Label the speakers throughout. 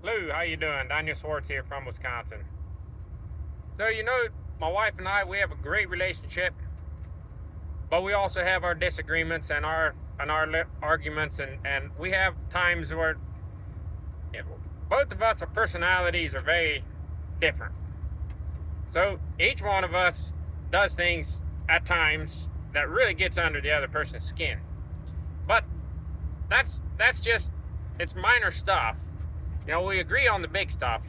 Speaker 1: Lou, how you doing? Daniel Swartz here from Wisconsin. So my wife and I, we have a great relationship, but we also have our disagreements and our arguments, and we have times where both of us, our personalities are very different. So each one of us does things at times that really gets under the other person's skin. But that's just, it's minor stuff. We agree on the big stuff.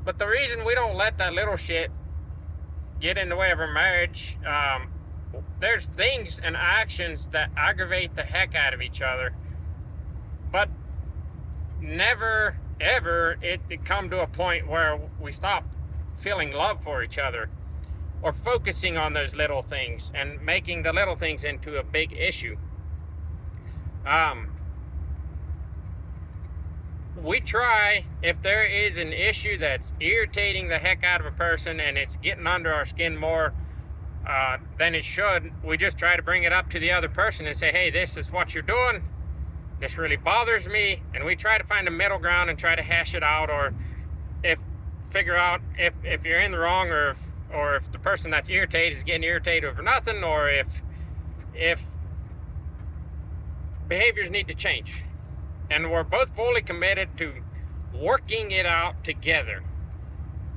Speaker 1: But the reason we don't let that little shit get in the way of our marriage, there's things and actions that aggravate the heck out of each other, but never ever it come to a point where we stop feeling love for each other or focusing on those little things and making the little things into a big issue. We try, if there is an issue that's irritating the heck out of a person and it's getting under our skin more than it should, we just try to bring it up to the other person and say, hey, this is what you're doing, this really bothers me, and we try to find a middle ground and try to hash it out, or figure out if you're in the wrong, or if the person that's irritated is getting irritated over nothing, or if behaviors need to change. And we're both fully committed to working it out together.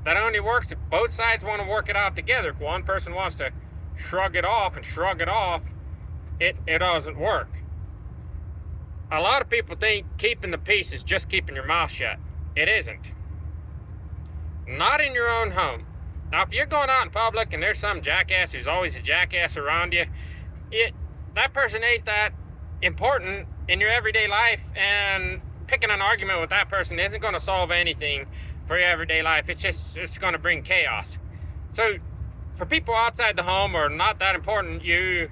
Speaker 1: That only works if both sides want to work it out together. If one person wants to shrug it off, it doesn't work. A lot of people think keeping the peace is just keeping your mouth shut. It isn't. Not in your own home. Now, if you're going out in public and there's some jackass who's always a jackass around you, that person ain't that important in your everyday life, and picking an argument with that person isn't going to solve anything for your everyday life. It's going to bring chaos. So for people outside the home or not that important, you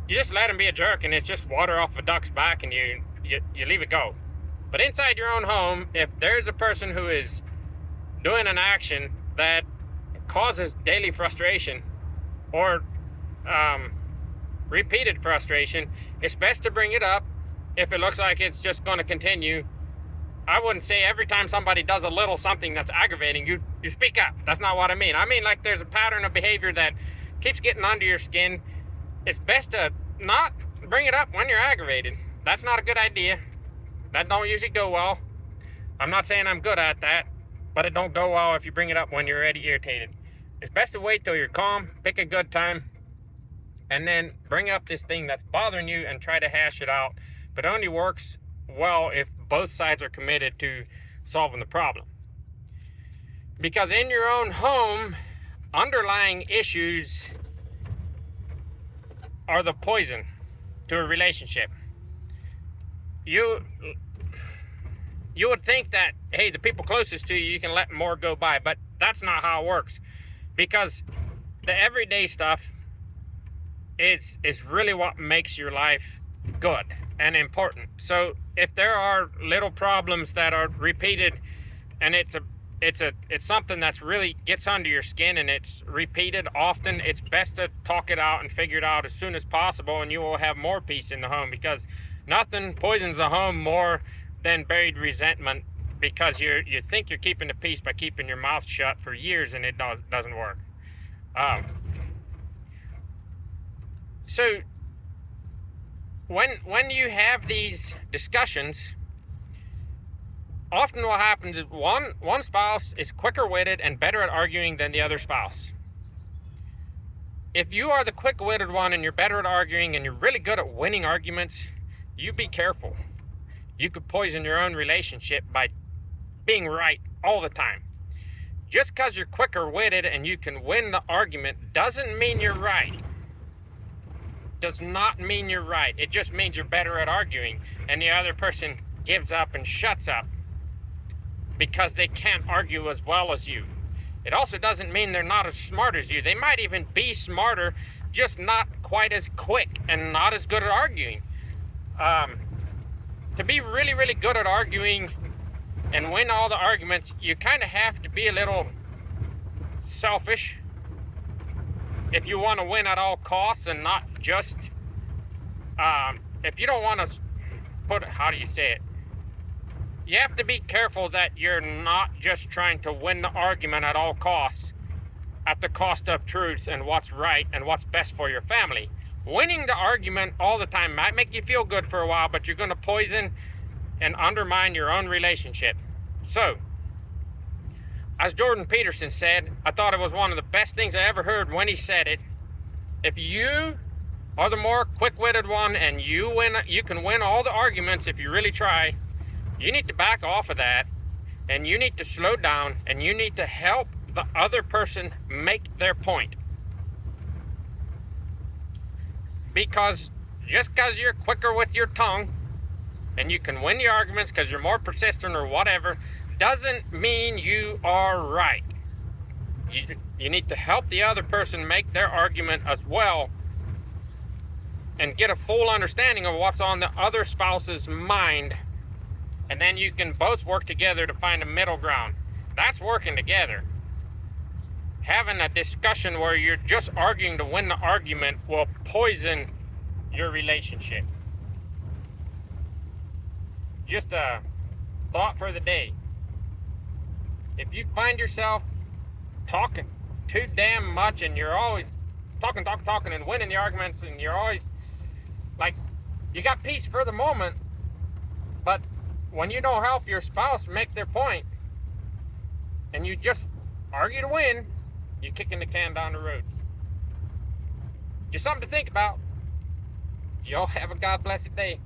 Speaker 1: just let them be a jerk, and it's just water off a duck's back, and you leave it go. But inside your own home, if there's a person who is doing an action that causes daily frustration or repeated frustration, it's best to bring it up. If it looks like it's just going to continue, I wouldn't say every time somebody does a little something that's aggravating, you speak up. That's not what I mean. I mean, like, there's a pattern of behavior that keeps getting under your skin. It's best to not bring it up when you're aggravated. That's not a good idea. That don't usually go well. I'm not saying I'm good at that, but it don't go well if you bring it up when you're already irritated. It's best to wait till you're calm, pick a good time, and then bring up this thing that's bothering you and try to hash it out. But it only works well if both sides are committed to solving the problem. Because in your own home, underlying issues are the poison to a relationship. You would think that, hey, the people closest to you can let more go by, but that's not how it works. Because the everyday stuff is really what makes your life good and important. So if there are little problems that are repeated, and it's something that's really gets under your skin and it's repeated often, it's best to talk it out and figure it out as soon as possible, and you will have more peace in the home, because nothing poisons a home more than buried resentment, because you think you're keeping the peace by keeping your mouth shut for years, and it doesn't work. So when you have these discussions, often what happens is one spouse is quicker-witted and better at arguing than the other spouse. If you are the quick-witted one and you're better at arguing and you're really good at winning arguments, you be careful. You could poison your own relationship by being right all the time. Just because you're quicker-witted and you can win the argument doesn't mean you're right. Does not mean you're right. It just means you're better at arguing, and the other person gives up and shuts up because they can't argue as well as you. It also doesn't mean they're not as smart as you. They might even be smarter, just not quite as quick and not as good at arguing. To be really, really good at arguing and win all the arguments, you kind of have to be a little selfish if you want to win at all costs, and not just if you don't want to how do you say it? you have to be careful that you're not just trying to win the argument at all costs, at the cost of truth and what's right and what's best for your family. Winning the argument all the time might make you feel good for a while, but you're going to poison and undermine your own relationship. So, as Jordan Peterson said, I thought it was one of the best things I ever heard when he said it. If you are the more quick-witted one and you can win all the arguments if you really try, you need to back off of that, and you need to slow down, and you need to help the other person make their point. Because just because you're quicker with your tongue and you can win the arguments because you're more persistent or whatever, doesn't mean you are right. You need to help the other person make their argument as well and get a full understanding of what's on the other spouse's mind, and then you can both work together to find a middle ground. That's working together. Having a discussion where you're just arguing to win the argument will poison your relationship. Just a thought for the day. If you find yourself talking too damn much and you're always talking and winning the arguments, and you're always like, you got peace for the moment, but when you don't help your spouse make their point and you just argue to win, you're kicking the can down the road. Just something to think about. Y'all have a God blessed day.